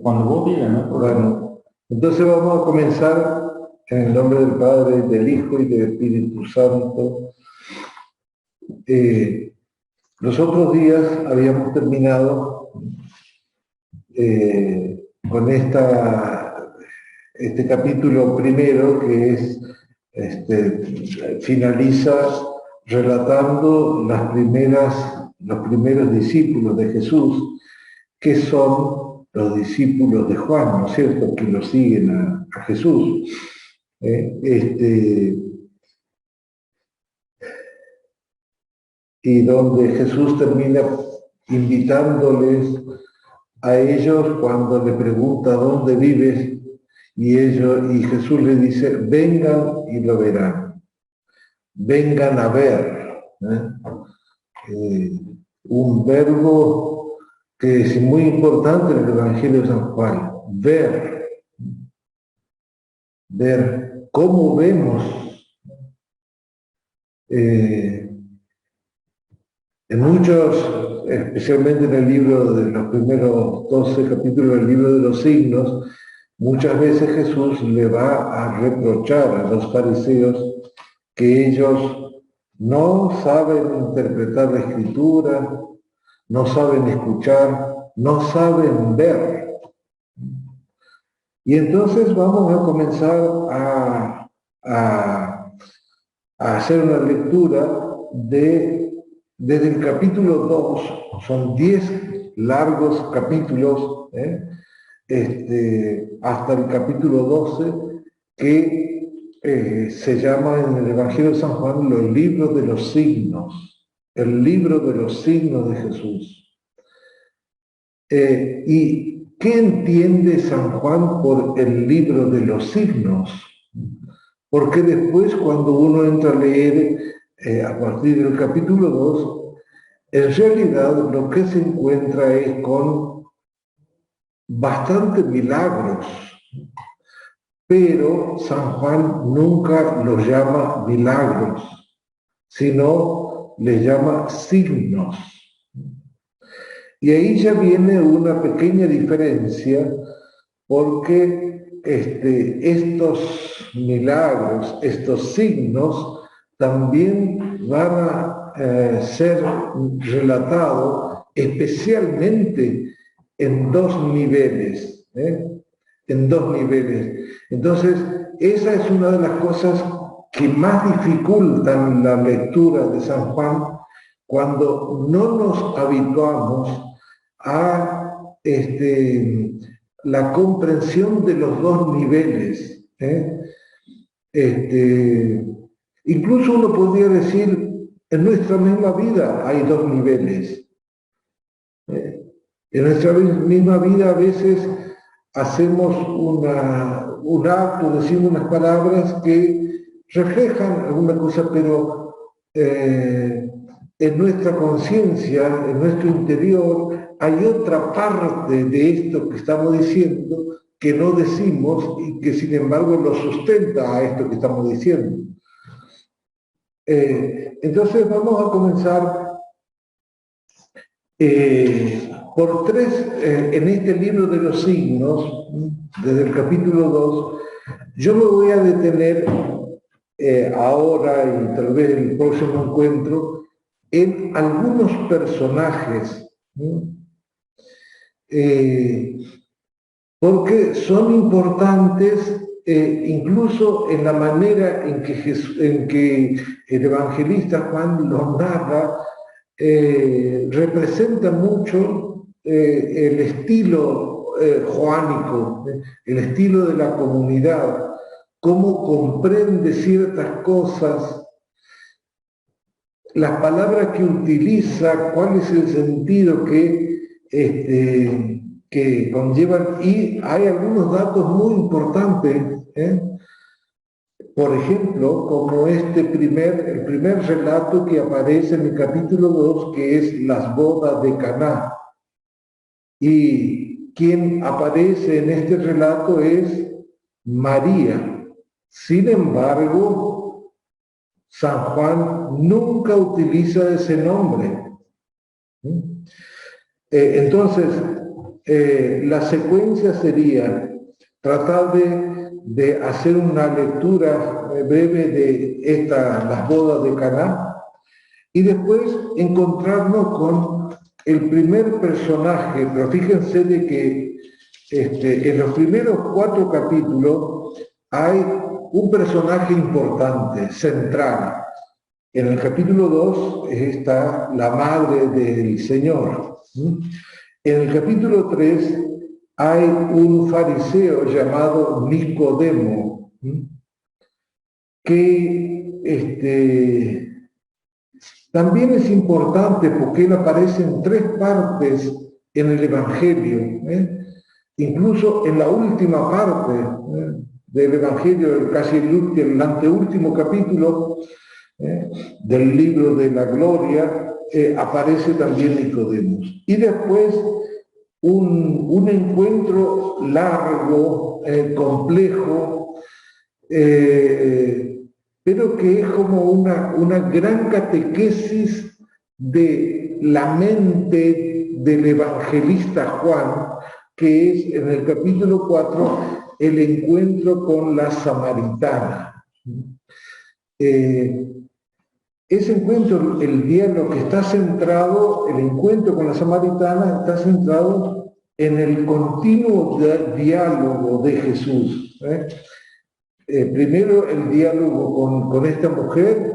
Cuando vos digas, ¿no? Bueno, entonces vamos a comenzar en el nombre del Padre, del Hijo y del Espíritu Santo. Los otros días habíamos terminado con este capítulo primero que es, finaliza relatando los primeros discípulos de Jesús, que son los discípulos de Juan, ¿no es cierto?, que lo siguen a Jesús. Y donde Jesús termina invitándoles a ellos cuando le pregunta ¿dónde vives? Y Jesús le dice, vengan y lo verán. Vengan a ver. Un verbo que es muy importante en el Evangelio de San Juan. Ver. Ver. ¿Cómo vemos? En muchos, especialmente en el libro de los primeros 12 capítulos del libro de los signos, muchas veces Jesús le va a reprochar a los fariseos que ellos no saben interpretar la Escritura, no saben escuchar, no saben ver. Y entonces vamos a comenzar a hacer una lectura desde el capítulo 2, son 10 largos capítulos, hasta el capítulo 12, que se llama en el Evangelio de San Juan los libros de los signos, el libro de los signos de Jesús. ¿Y qué entiende San Juan por el libro de los signos? Porque después, cuando uno entra a leer a partir del capítulo 2, en realidad lo que se encuentra es con bastantes milagros, pero San Juan nunca los llama milagros, sino les llama signos. Y ahí ya viene una pequeña diferencia, porque estos milagros, estos signos, también van a ser relatados especialmente en dos niveles, en dos niveles. Entonces, esa es una de las cosas que más dificultan la lectura de San Juan, cuando no nos habituamos a la comprensión de los dos niveles. Incluso uno podría decir, en nuestra misma vida hay dos niveles. En nuestra misma vida a veces hacemos un acto, decimos unas palabras que reflejan alguna cosa, pero en nuestra conciencia, en nuestro interior, hay otra parte de esto que estamos diciendo que no decimos y que sin embargo lo sustenta a esto que estamos diciendo. Entonces vamos a comenzar por tres, en este libro de los signos, desde el capítulo 2, yo me voy a detener ahora y tal vez en el próximo encuentro en algunos personajes, porque son importantes incluso en la manera en que el evangelista Juan los narra. Representa mucho el estilo joánico, el estilo de la comunidad, cómo comprende ciertas cosas, las palabras que utiliza, cuál es el sentido que conllevan, y hay algunos datos muy importantes, por ejemplo, como el primer relato que aparece en el capítulo 2, que es las bodas de Caná. Y quien aparece en este relato es María. Sin embargo, San Juan nunca utiliza ese nombre. Entonces, la secuencia sería tratar de hacer una lectura breve de las bodas de Caná y después encontrarnos con el primer personaje, pero fíjense de que en los primeros 4 capítulos hay un personaje importante, central. En el capítulo 2 está la madre del Señor. En el capítulo 3 hay un fariseo llamado Nicodemo, que también es importante porque él aparece en 3 partes en el Evangelio, incluso en la última parte del Evangelio, casi el anteúltimo capítulo del libro de la Gloria, aparece también Nicodemo. Y después un encuentro largo, complejo, pero que es como una gran catequesis de la mente del evangelista Juan, que es en el capítulo 4 el encuentro con la samaritana. Ese encuentro, el diálogo que está centrado, el encuentro con la samaritana está centrado en el continuo diálogo de Jesús. Primero el diálogo con esta mujer,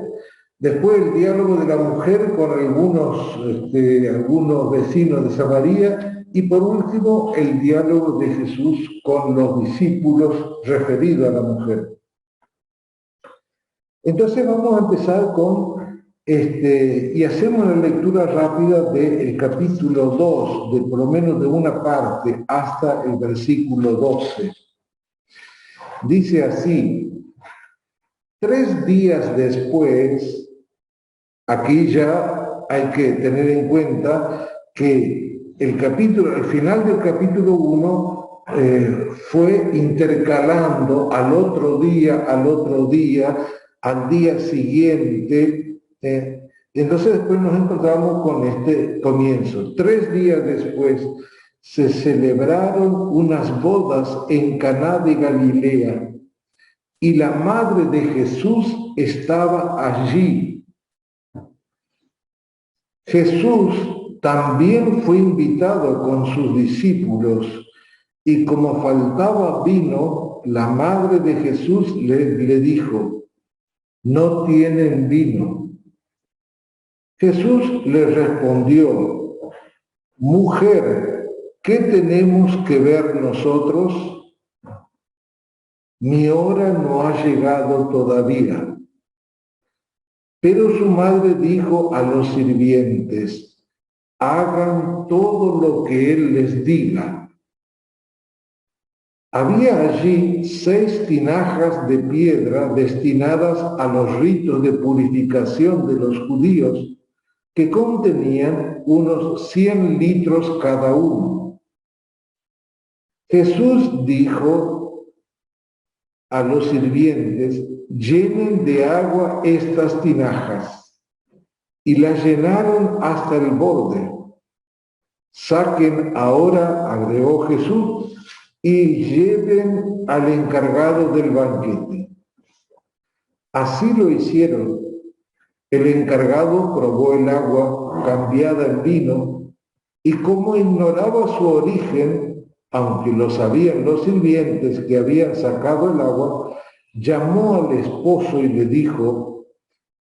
después el diálogo de la mujer con algunos vecinos de Samaria y por último el diálogo de Jesús con los discípulos referido a la mujer. Entonces vamos a empezar y hacemos la lectura rápida del capítulo 2, por lo menos de una parte, hasta el versículo 12. Dice así: 3 días después, aquí ya hay que tener en cuenta que el final del capítulo 1 fue intercalando al otro día, al día siguiente. Entonces después nos encontramos con este comienzo. 3 días después se celebraron unas bodas en Caná de Galilea y la madre de Jesús estaba allí. Jesús también fue invitado con sus discípulos y como faltaba vino, la madre de Jesús le dijo: no tienen vino. Jesús le respondió: mujer, ¿qué tenemos que ver nosotros? Mi hora no ha llegado todavía. Pero su madre dijo a los sirvientes: hagan todo lo que él les diga. Había allí 6 tinajas de piedra destinadas a los ritos de purificación de los judíos, que contenían unos 100 litros cada uno. Jesús dijo a los sirvientes: llenen de agua estas tinajas, y las llenaron hasta el borde. Saquen ahora, agregó Jesús, y lleven al encargado del banquete. Así lo hicieron. El encargado probó el agua cambiada en vino, y como ignoraba su origen, aunque lo sabían los sirvientes que habían sacado el agua, llamó al esposo y le dijo: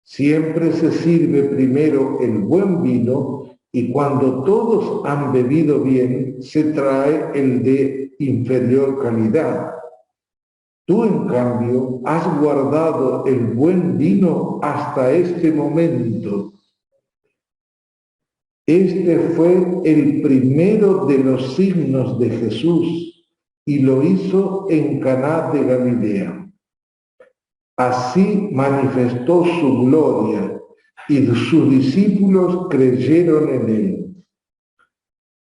siempre se sirve primero el buen vino, y cuando todos han bebido bien, se trae el de inferior calidad. Tú, en cambio, has guardado el buen vino hasta este momento. Este fue el primero de los signos de Jesús y lo hizo en Caná de Galilea. Así manifestó su gloria y sus discípulos creyeron en él.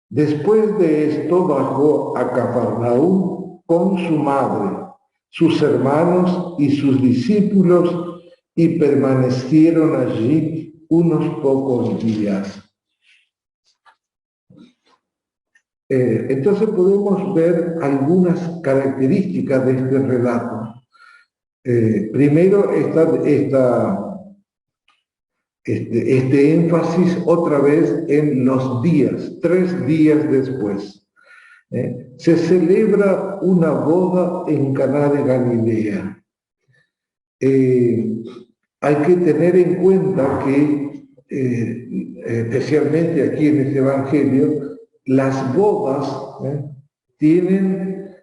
Después de esto bajó a Cafarnaúm con su madre, sus hermanos y sus discípulos, y permanecieron allí unos pocos días. Entonces podemos ver algunas características de este relato. Primero este énfasis otra vez en los días, 3 días después. Se celebra una boda en Caná de Galilea. Hay que tener en cuenta que, especialmente aquí en este Evangelio, las bodas tienen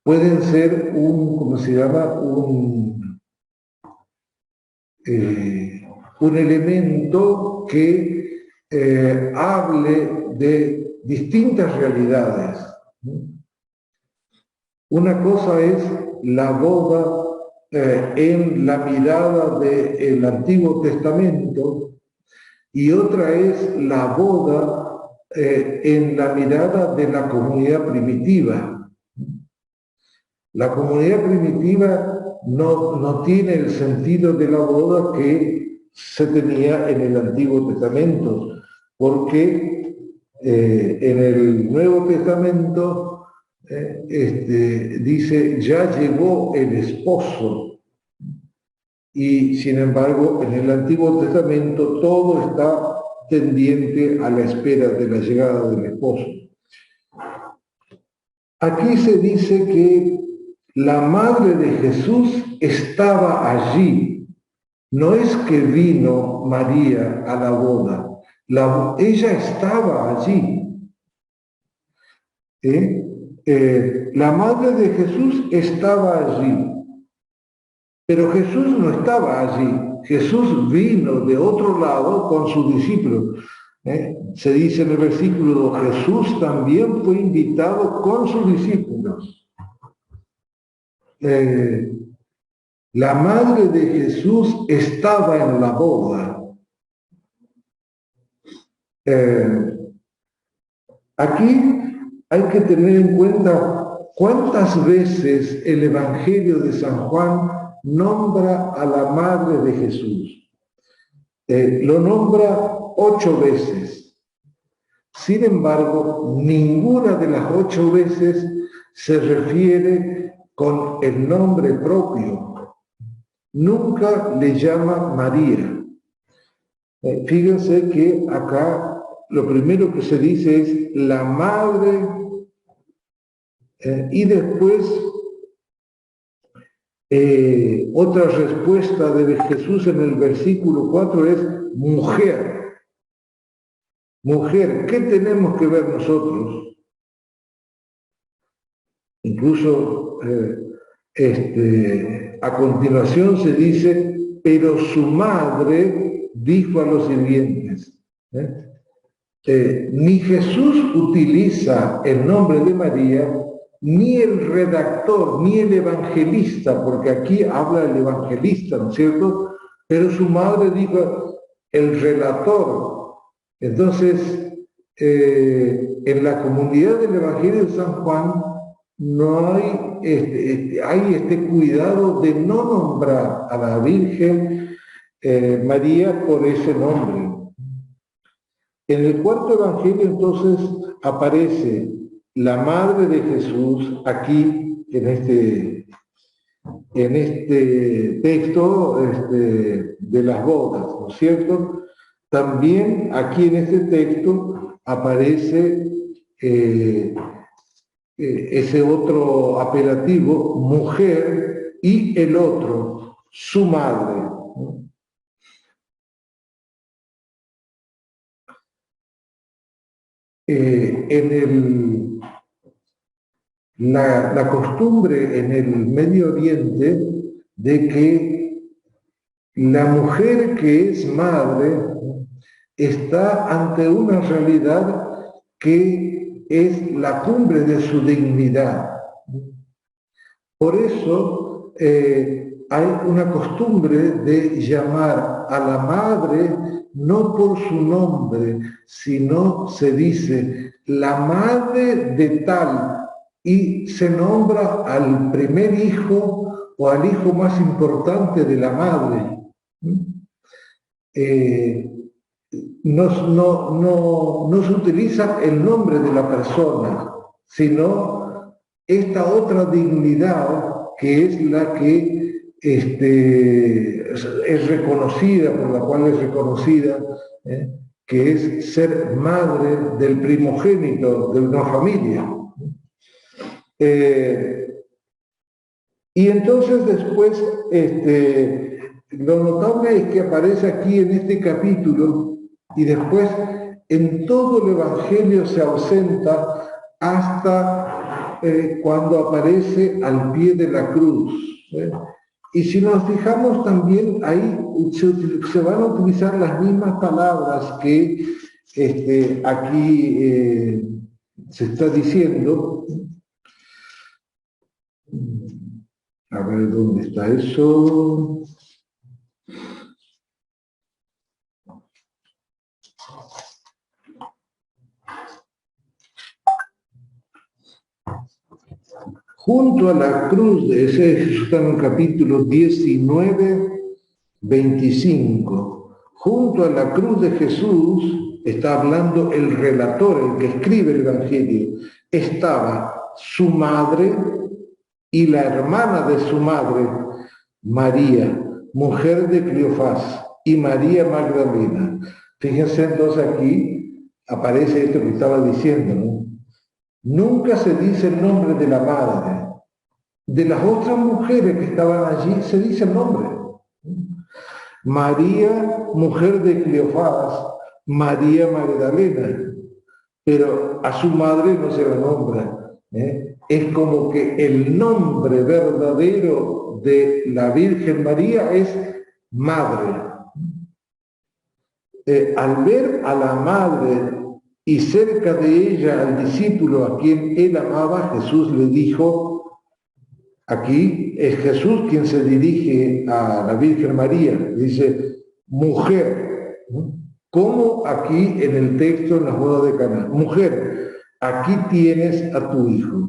pueden ser ¿cómo se llama? Un elemento que hable de distintas realidades. Una cosa es la boda en la mirada del Antiguo Testamento y otra es la boda en la mirada de la comunidad primitiva. La comunidad primitiva no tiene el sentido de la boda que se tenía en el Antiguo Testamento, porque en el Nuevo Testamento dice, ya llegó el esposo, y sin embargo en el Antiguo Testamento todo está tendiente a la espera de la llegada del esposo. Aquí se dice que la madre de Jesús estaba allí. No es que vino María a la boda, ella estaba allí. La madre de Jesús estaba allí, pero Jesús no estaba allí. Jesús vino de otro lado con sus discípulos. Se dice en el versículo 2, Jesús también fue invitado con sus discípulos. La madre de Jesús estaba en la boda. Aquí hay que tener en cuenta cuántas veces el Evangelio de San Juan nombra a la madre de Jesús. Lo nombra 8 veces. Sin embargo, ninguna de las 8 veces se refiere con el nombre propio. Nunca le llama María. Fíjense que acá lo primero que se dice es la madre, y después otra respuesta de Jesús en el versículo 4 es mujer. Mujer, ¿qué tenemos que ver nosotros? Incluso a continuación se dice, pero su madre dijo a los sirvientes. Ni Jesús utiliza el nombre de María, ni el redactor, ni el evangelista, porque aquí habla el evangelista, ¿no es cierto? Pero su madre dijo el relator. Entonces, en la comunidad del Evangelio de San Juan no hay este cuidado de no nombrar a la Virgen María por ese nombre. En el cuarto Evangelio entonces aparece la madre de Jesús aquí en este texto de las bodas, ¿no es cierto? También aquí en este texto aparece ese otro apelativo, mujer, y el otro, su madre. La costumbre en el Medio Oriente de que la mujer que es madre está ante una realidad que es la cumbre de su dignidad. Por eso hay una costumbre de llamar a la madre no por su nombre, sino se dice la madre de tal, y se nombra al primer hijo o al hijo más importante de la madre. no se utiliza el nombre de la persona, sino esta otra dignidad que es la que es reconocida, por la cual es reconocida, que es ser madre del primogénito de una familia. Y entonces después, lo notable es que aparece aquí en este capítulo y después en todo el Evangelio se ausenta hasta cuando aparece al pie de la cruz. Y si nos fijamos también, ahí se van a utilizar las mismas palabras que aquí se está diciendo. A ver, ¿dónde está eso? Junto a la cruz, ese está en el capítulo 19, 25. Junto a la cruz de Jesús, está hablando el relator, el que escribe el Evangelio, estaba su madre y la hermana de su madre, María, mujer de Cleofás, y María Magdalena. Fíjense entonces aquí, aparece esto que estaba diciendo, ¿no? Nunca se dice el nombre de la madre. De las otras mujeres que estaban allí se dice el nombre. María, mujer de Cleofás, María Magdalena. Pero a su madre no se la nombra. Es como que el nombre verdadero de la Virgen María es madre. Al ver a la madre y cerca de ella al discípulo a quien él amaba, Jesús le dijo, aquí es Jesús quien se dirige a la Virgen María, dice, mujer, como aquí en el texto en la boda de Caná, mujer, aquí tienes a tu hijo.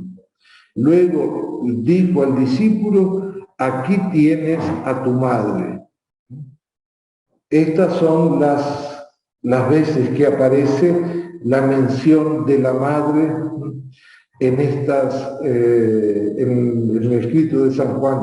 Luego dijo al discípulo, aquí tienes a tu madre. Estas son las veces que aparece la mención de la madre en el escrito de San Juan,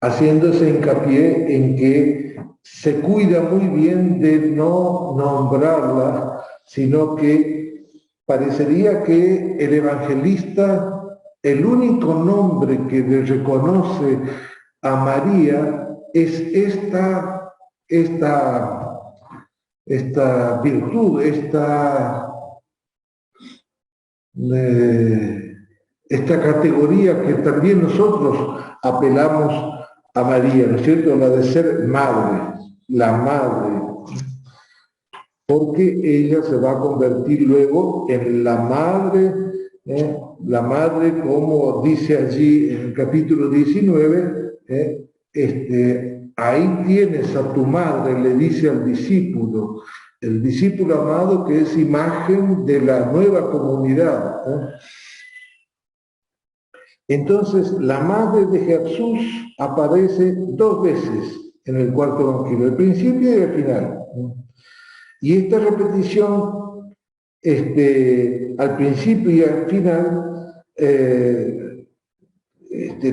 haciéndose hincapié en que se cuida muy bien de no nombrarla, sino que parecería que el evangelista, el único nombre que le reconoce a María es esta virtud, esta categoría que también nosotros apelamos a María, ¿no es cierto? La de ser madre, la madre, porque ella se va a convertir luego en la madre como dice allí en el capítulo 19, ahí tienes a tu madre, le dice al discípulo, el discípulo amado que es imagen de la nueva comunidad. Entonces, la madre de Jesús aparece dos veces en el cuarto evangelio, al principio y al final. Y esta repetición, al principio y al final,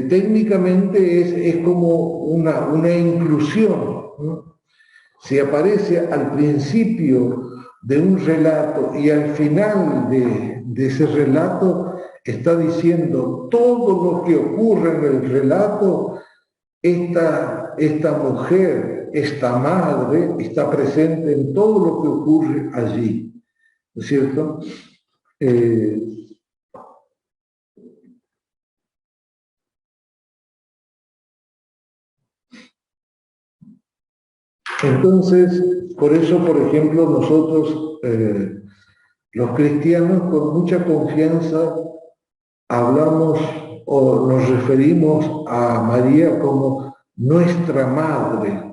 técnicamente es como una inclusión, ¿no? Si aparece al principio de un relato y al final de ese relato está diciendo todo lo que ocurre en el relato, esta mujer, esta madre, está presente en todo lo que ocurre allí, ¿no es cierto? Entonces, por eso, por ejemplo, nosotros, los cristianos, con mucha confianza, hablamos o nos referimos a María como nuestra madre.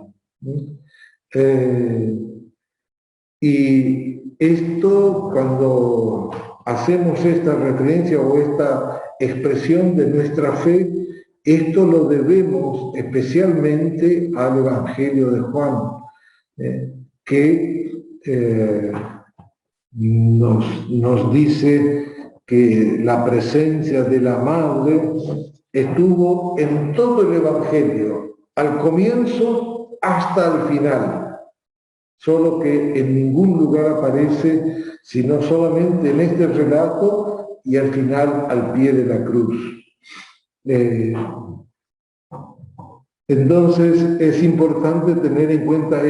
Y esto, cuando hacemos esta referencia o esta expresión de nuestra fe, esto lo debemos especialmente al Evangelio de Juan, que nos dice que la presencia de la Madre estuvo en todo el Evangelio, al comienzo hasta el final, solo que en ningún lugar aparece, sino solamente en este relato y al final al pie de la cruz. Entonces es importante tener en cuenta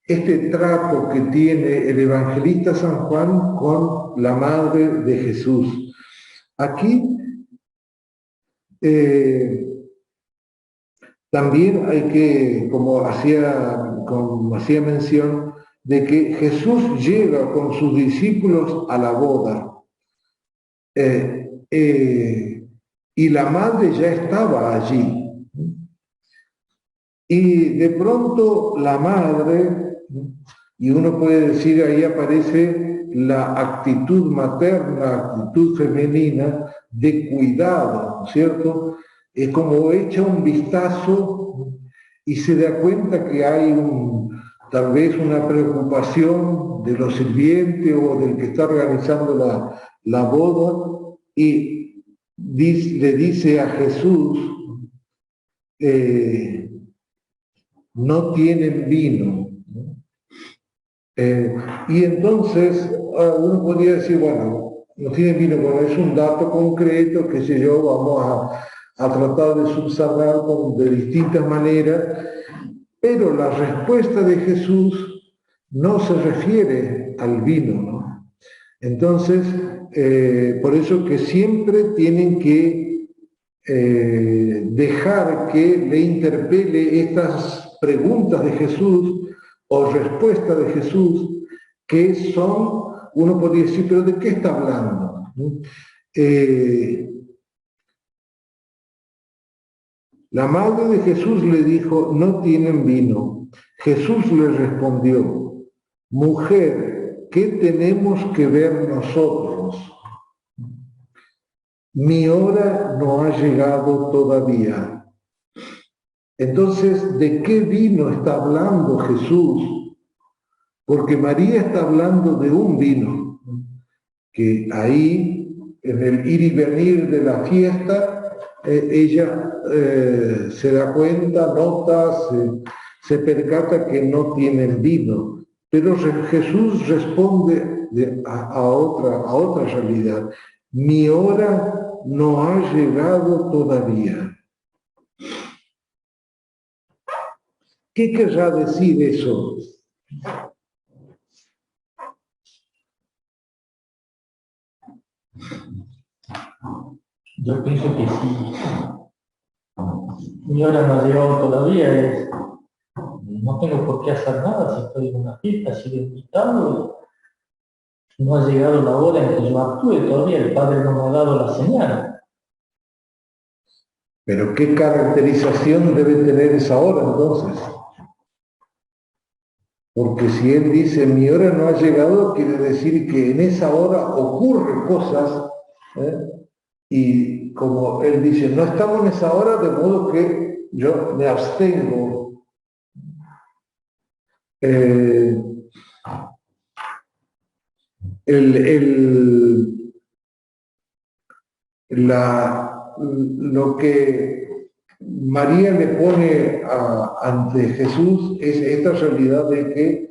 este trato que tiene el evangelista San Juan con la Madre de Jesús. Aquí también hay que, como hacía mención, de que Jesús llega con sus discípulos a la boda. Y la madre ya estaba allí. Y de pronto la madre, y uno puede decir, ahí aparece la actitud materna, actitud femenina de cuidado, ¿no es cierto? Es como echa un vistazo y se da cuenta que hay tal vez una preocupación de los sirvientes o del que está organizando la boda, y le dice a Jesús, no tienen vino. Y entonces uno podría decir, bueno, no tienen vino, bueno, es un dato concreto, qué sé yo, vamos a tratar de subsanar de distintas maneras, pero la respuesta de Jesús no se refiere al vino, ¿no? Entonces, por eso que siempre tienen que dejar que le interpele estas preguntas de Jesús o respuestas de Jesús, que son, uno podría decir, pero ¿de qué está hablando? La madre de Jesús le dijo, no tienen vino. Jesús le respondió, mujer, ¿qué tenemos que ver nosotros? Mi hora no ha llegado todavía. Entonces, ¿de qué vino está hablando Jesús? Porque María está hablando de un vino, que ahí, en el ir y venir de la fiesta, ella se da cuenta, nota, se percata que no tienen vino. Pero Jesús responde a otra realidad. Mi hora no ha llegado todavía. ¿Qué querrá decir eso? Yo pienso que sí. Mi hora no ha llegado todavía. No tengo por qué hacer nada si estoy en una fiesta, si he invitado. No ha llegado la hora en que yo actúe todavía. El Padre no me ha dado la señal. Pero ¿qué caracterización debe tener esa hora entonces? Porque si Él dice, mi hora no ha llegado, quiere decir que en esa hora ocurren cosas, y como Él dice, no estamos en esa hora, de modo que yo me abstengo. Lo que María le pone ante Jesús es esta realidad de que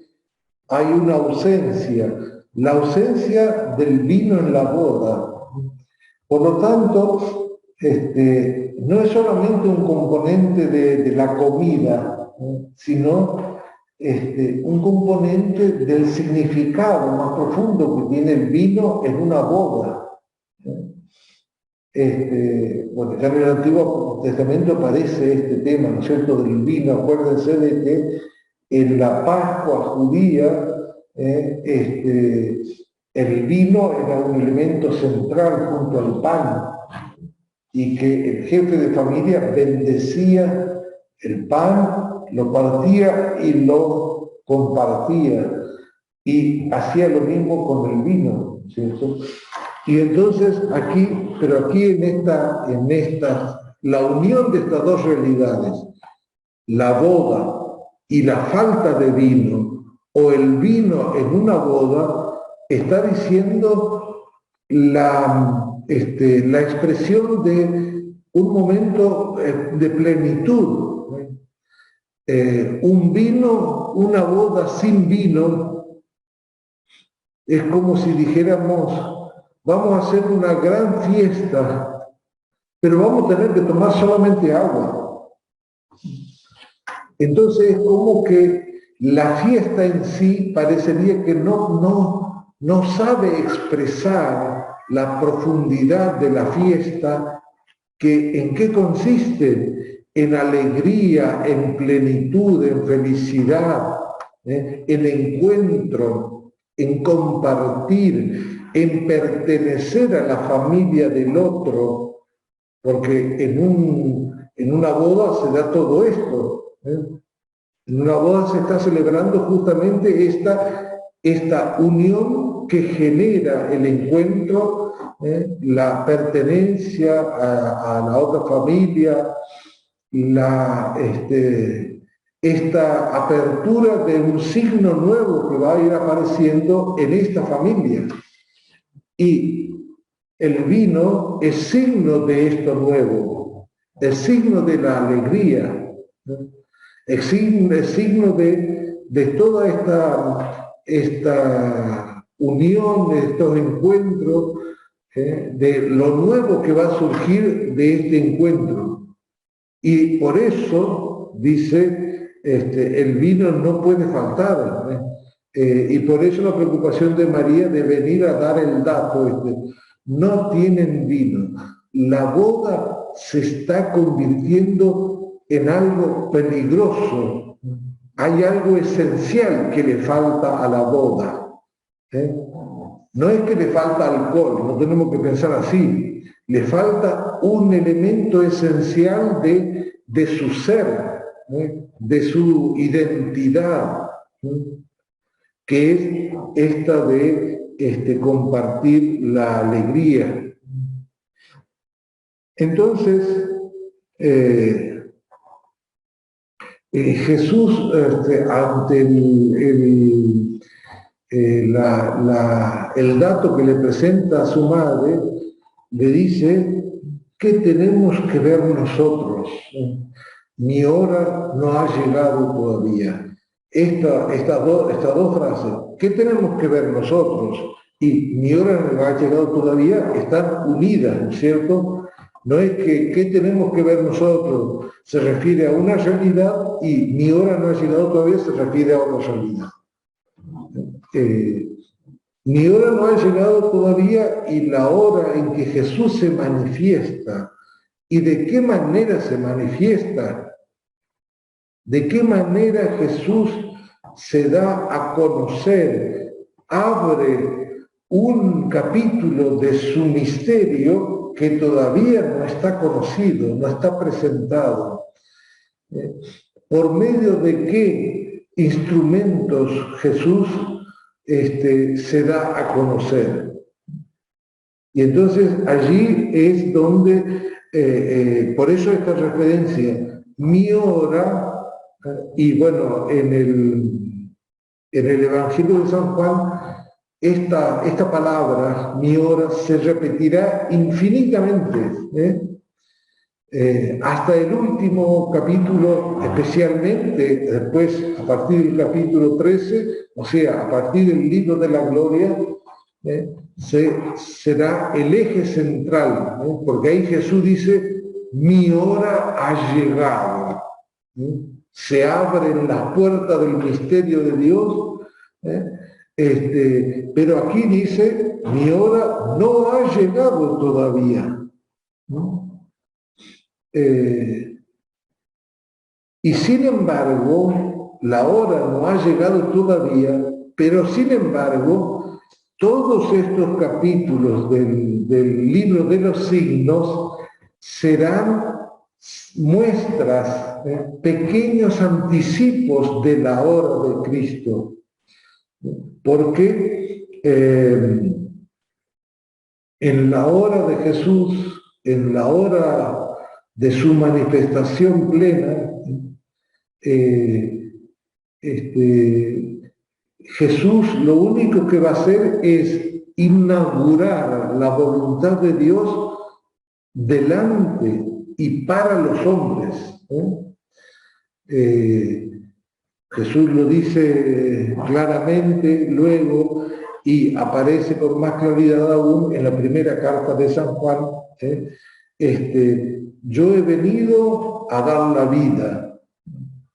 hay una ausencia, la ausencia del vino en la boda. Por lo tanto, no es solamente un componente de la comida, sino un componente del significado más profundo que tiene el vino en una boda. Bueno, ya en el Antiguo Testamento aparece este tema, ¿no es cierto?, del vino. Acuérdense de que en la Pascua judía el vino era un elemento central junto al pan, y que el jefe de familia bendecía el pan, lo partía y lo compartía, y hacía lo mismo con el vino, ¿cierto? Y entonces aquí en esta, la unión de estas dos realidades, la boda y la falta de vino, o el vino en una boda, está diciendo la expresión de un momento de plenitud. Un vino, una boda sin vino, es como si dijéramos, vamos a hacer una gran fiesta, pero vamos a tener que tomar solamente agua. Entonces es como que la fiesta en sí parecería que no sabe expresar la profundidad de la fiesta, que en qué consiste: en alegría, en plenitud, en felicidad, en encuentro, en compartir, en pertenecer a la familia del otro, porque en una boda se da todo esto. En una boda se está celebrando justamente esta unión que genera el encuentro, la pertenencia a la otra familia, esta apertura de un signo nuevo que va a ir apareciendo en esta familia. Y el vino es signo de esto nuevo, es signo de la alegría, es signo de toda esta unión, de estos encuentros, de lo nuevo que va a surgir de este encuentro. Y por eso, dice, el vino no puede faltar. Y por eso la preocupación de María de venir a dar el dato, no tienen vino. La boda se está convirtiendo en algo peligroso. Hay algo esencial que le falta a la boda. No es que le falta alcohol, no tenemos que pensar así. Le falta un elemento esencial de su ser, de su identidad, que es esta de compartir la alegría. Entonces, Jesús, ante el dato que le presenta a su madre, le dice: ¿qué tenemos que ver nosotros? Mi hora no ha llegado todavía. Estas dos frases, ¿qué tenemos que ver nosotros? Y mi hora no ha llegado todavía, están unidas, ¿no es cierto? No es que ¿qué tenemos que ver nosotros? Se refiere a una realidad, y mi hora no ha llegado todavía se refiere a otra realidad. Mi hora no ha llegado todavía, y la hora en que Jesús se manifiesta. ¿Y de qué manera se manifiesta? ¿De qué manera Jesús se da a conocer? Abre un capítulo de su misterio que todavía no está conocido, no está presentado. ¿Por medio de qué instrumentos Jesús se da a conocer? Y entonces allí es donde, por eso esta referencia, mi hora, y bueno, en el Evangelio de San Juan, esta palabra, mi hora, se repetirá infinitamente, hasta el último capítulo, especialmente después, a partir del capítulo 13, o sea, a partir del libro de la gloria, será el eje central, porque ahí Jesús dice: mi hora ha llegado. Se abren las puertas del misterio de Dios, pero aquí dice: mi hora no ha llegado todavía. Y sin embargo, la hora no ha llegado todavía, pero sin embargo, todos estos capítulos del libro de los signos serán muestras, pequeños anticipos de la hora de Cristo. Porque en la hora de Jesús, en la hora de su manifestación plena, Jesús lo único que va a hacer es inaugurar la voluntad de Dios delante y para los hombres. Jesús lo dice claramente luego y aparece con más claridad aún en la primera carta de San Juan. Yo he venido a dar la vida,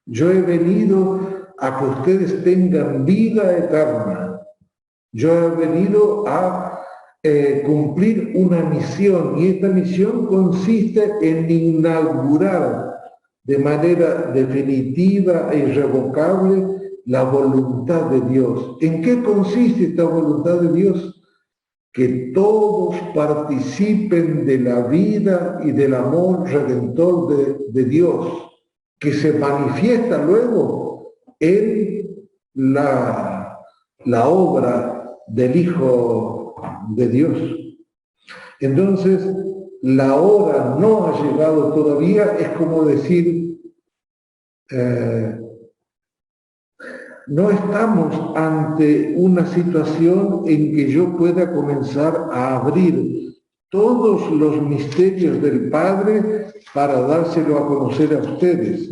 yo he venido a que ustedes tengan vida eterna, yo he venido a cumplir una misión, y esta misión consiste en inaugurar de manera definitiva e irrevocable la voluntad de Dios. ¿En qué consiste esta voluntad de Dios? Que todos participen de la vida y del amor redentor de Dios, que se manifiesta luego en la obra del Hijo de Dios. Entonces, la hora no ha llegado todavía, es como decir, no estamos ante una situación en que yo pueda comenzar a abrir todos los misterios del Padre para dárselo a conocer a ustedes.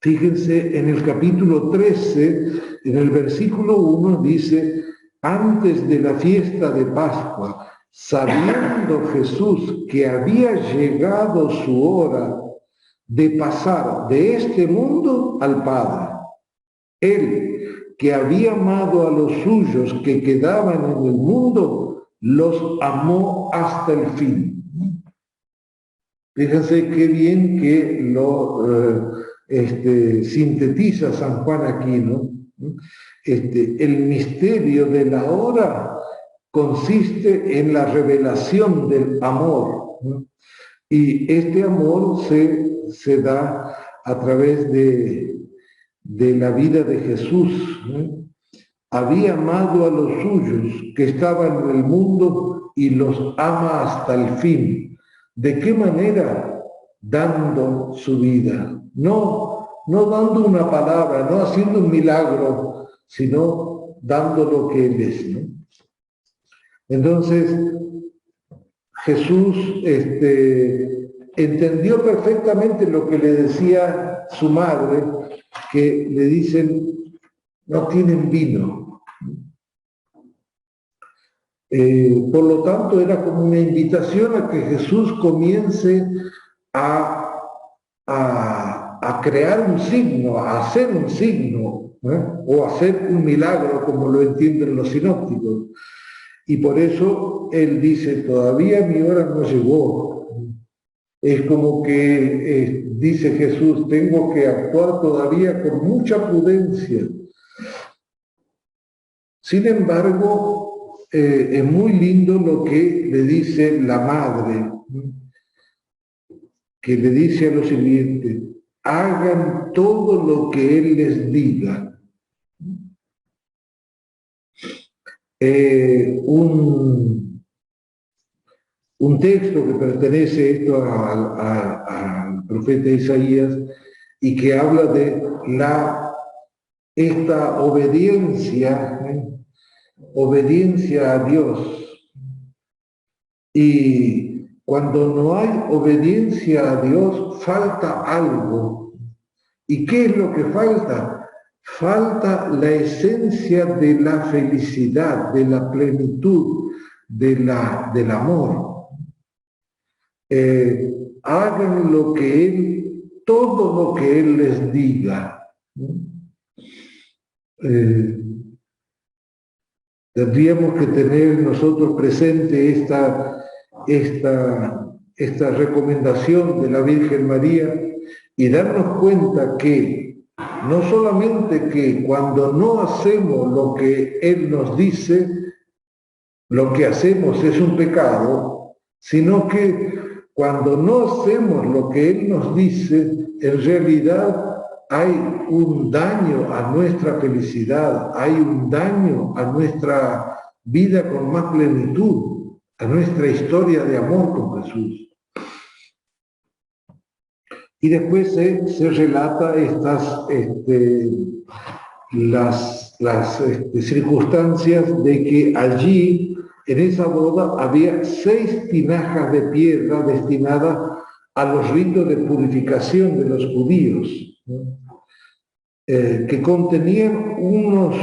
Fíjense, en el capítulo 13, en el versículo 1 dice: antes de la fiesta de Pascua, sabiendo Jesús que había llegado su hora de pasar de este mundo al Padre, Él, que había amado a los suyos que quedaban en el mundo, los amó hasta el fin. Fíjense qué bien que lo sintetiza San Juan aquí, ¿no? El misterio de la hora consiste en la revelación del amor, ¿no? Y este amor se da a través de la vida de Jesús, ¿no? Había amado a los suyos que estaban en el mundo y los ama hasta el fin. ¿De qué manera? Dando su vida. No dando una palabra, no haciendo un milagro, sino dando lo que Él es, ¿no? Entonces, Jesús entendió perfectamente lo que le decía su madre, que le dicen, no tienen vino. Por lo tanto, era como una invitación a que Jesús comience a crear un signo, a hacer un signo, o hacer un milagro, como lo entienden los sinópticos. Y por eso Él dice, todavía mi hora no llegó. Es como que dice Jesús, tengo que actuar todavía con mucha prudencia. Sin embargo, es muy lindo lo que le dice la madre, que le dice a los siguientes, hagan todo lo que Él les diga. Un texto que pertenece esto al profeta Isaías y que habla de esta obediencia a Dios. Y cuando no hay obediencia a Dios, falta algo. ¿Y qué es lo que falta? Falta la esencia de la felicidad, de la plenitud, del amor. Hagan todo lo que Él les diga. Tendríamos que tener nosotros presente esta recomendación de la Virgen María y darnos cuenta que no solamente que cuando no hacemos lo que Él nos dice, lo que hacemos es un pecado, sino que cuando no hacemos lo que Él nos dice, en realidad hay un daño a nuestra felicidad, hay un daño a nuestra vida con más plenitud, a nuestra historia de amor con Jesús. Y después se relata las circunstancias de que allí, en esa boda, había 6 tinajas de piedra destinadas a los ritos de purificación de los judíos, ¿no? Que contenían unos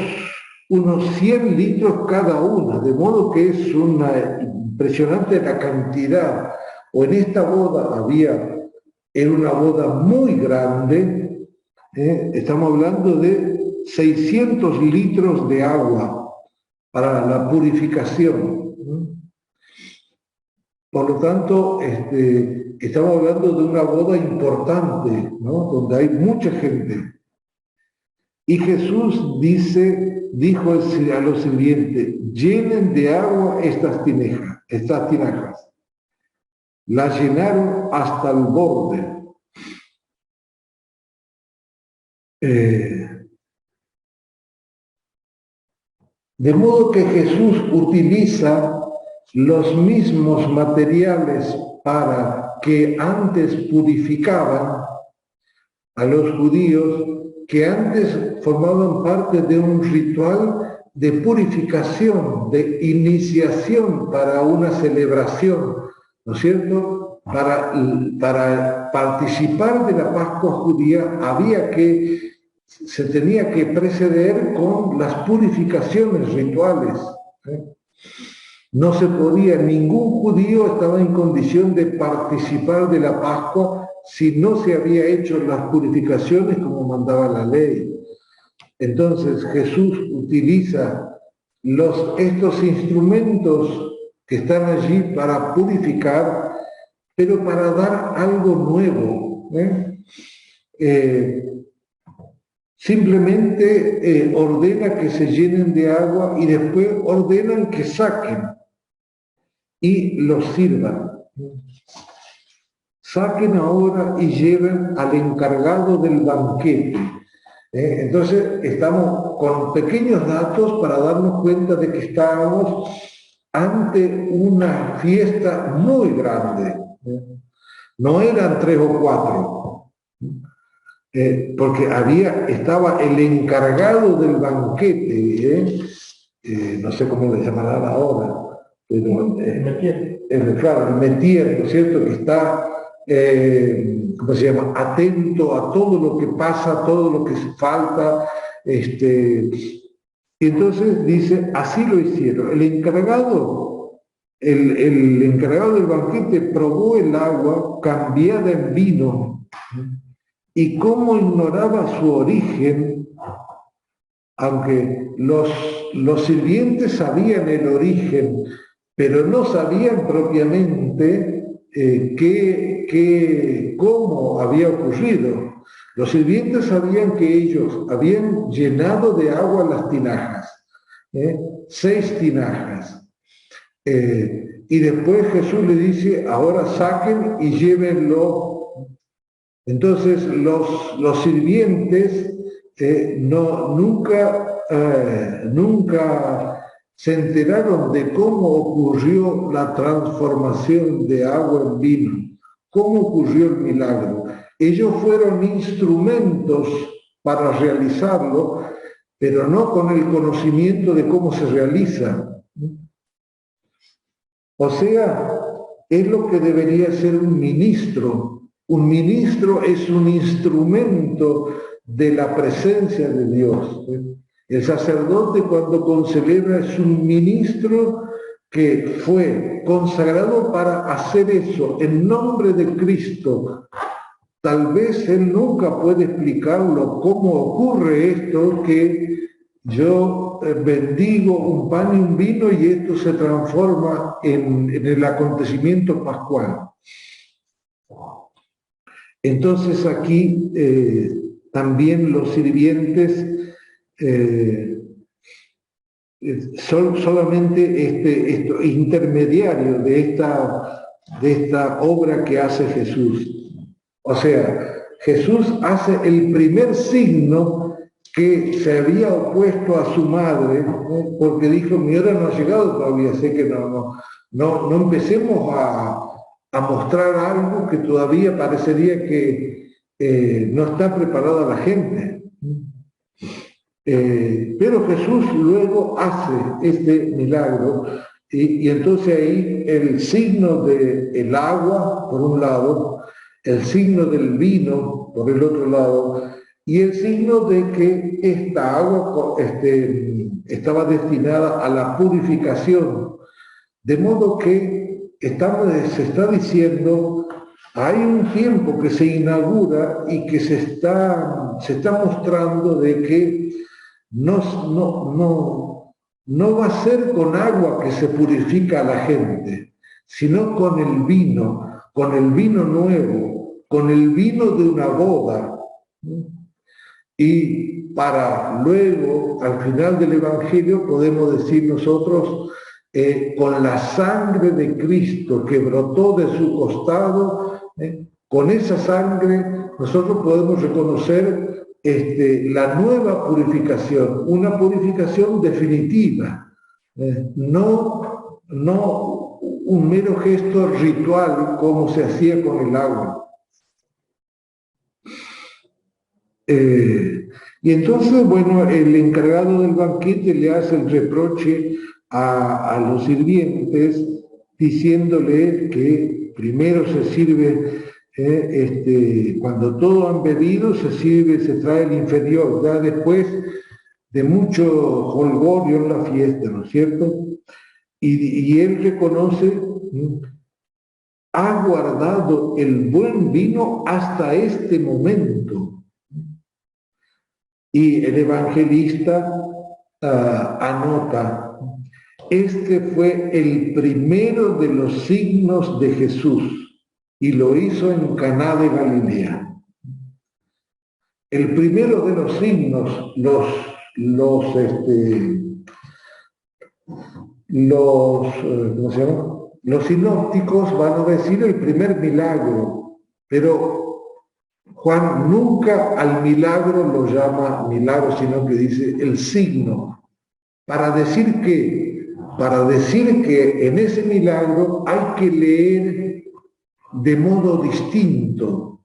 100 litros cada una, de modo que es una impresionante la cantidad. O en esta boda era una boda muy grande, estamos hablando de 600 litros de agua para la purificación, ¿no? Por lo tanto, estamos hablando de una boda importante, ¿no? Donde hay mucha gente. Y Jesús dijo a los sirvientes, llenen de agua estas tinajas. Las llenaron hasta el borde. De modo que Jesús utiliza los mismos materiales para que antes purificaban a los judíos, que antes formaban parte de un ritual de purificación, de iniciación para una celebración, ¿no es cierto? Para participar de la Pascua judía se tenía que preceder con las purificaciones rituales, ¿eh? No se podía, ningún judío estaba en condición de participar de la Pascua si no se había hecho las purificaciones como mandaba la ley. Entonces Jesús utiliza estos instrumentos que están allí para purificar, pero para dar algo nuevo, simplemente ordena que se llenen de agua y después ordenan que saquen y los sirvan. Saquen ahora y lleven al encargado del banquete. Entonces estamos con pequeños datos para darnos cuenta de que estábamos ante una fiesta muy grande. No eran 3 o 4, porque estaba el encargado del banquete, no sé cómo le llamarán ahora, pero claro, el metier, ¿no es cierto?, que está ¿cómo se llama?, atento a todo lo que pasa, todo lo que falta. Y entonces dice, así lo hicieron. El encargado del banquete probó el agua cambiada en vino, y como ignoraba su origen, aunque los sirvientes sabían el origen, pero no sabían propiamente cómo había ocurrido. Los sirvientes sabían que ellos habían llenado de agua las tinajas, 6 tinajas. Y después Jesús le dice, ahora saquen y llévenlo. Entonces los sirvientes nunca se enteraron de cómo ocurrió la transformación de agua en vino, cómo ocurrió el milagro. Ellos fueron instrumentos para realizarlo, pero no con el conocimiento de cómo se realiza. O sea, es lo que debería ser un ministro. Un ministro es un instrumento de la presencia de Dios. El sacerdote, cuando concelebra, es un ministro que fue consagrado para hacer eso en nombre de Cristo. Tal vez él nunca puede explicarlo, cómo ocurre esto, que yo bendigo un pan y un vino y esto se transforma en el acontecimiento pascual. Entonces aquí también los sirvientes son solamente intermediarios de esta obra que hace Jesús. O sea, Jesús hace el primer signo que se había opuesto a su madre, porque dijo, mi hora no ha llegado todavía, sé que no empecemos a mostrar algo que todavía parecería que no está preparada la gente. Pero Jesús luego hace este milagro y entonces ahí el signo del agua, por un lado, el signo del vino, por el otro lado, y el signo de que esta agua estaba destinada a la purificación. De modo que se está diciendo, hay un tiempo que se inaugura y que se está mostrando de que no va a ser con agua que se purifica a la gente, sino con el vino nuevo, con el vino de una boda. Y para luego, al final del Evangelio, podemos decir nosotros, con la sangre de Cristo que brotó de su costado, con esa sangre nosotros podemos reconocer la nueva purificación, una purificación definitiva, no un mero gesto ritual como se hacía con el agua. Y entonces, bueno, el encargado del banquete le hace el reproche a los sirvientes diciéndole que primero se sirve, cuando todos han bebido, se trae el inferior, ya después de mucho jolgorio en la fiesta, ¿no es cierto? Y él reconoce, ha guardado el buen vino hasta este momento. Y el evangelista anota, este fue el primero de los signos de Jesús y lo hizo en Caná de Galilea. El primero de los signos, ¿cómo se llama? Los sinópticos van a decir el primer milagro, pero Juan nunca al milagro lo llama milagro, sino que dice el signo, para decir que en ese milagro hay que leer de modo distinto.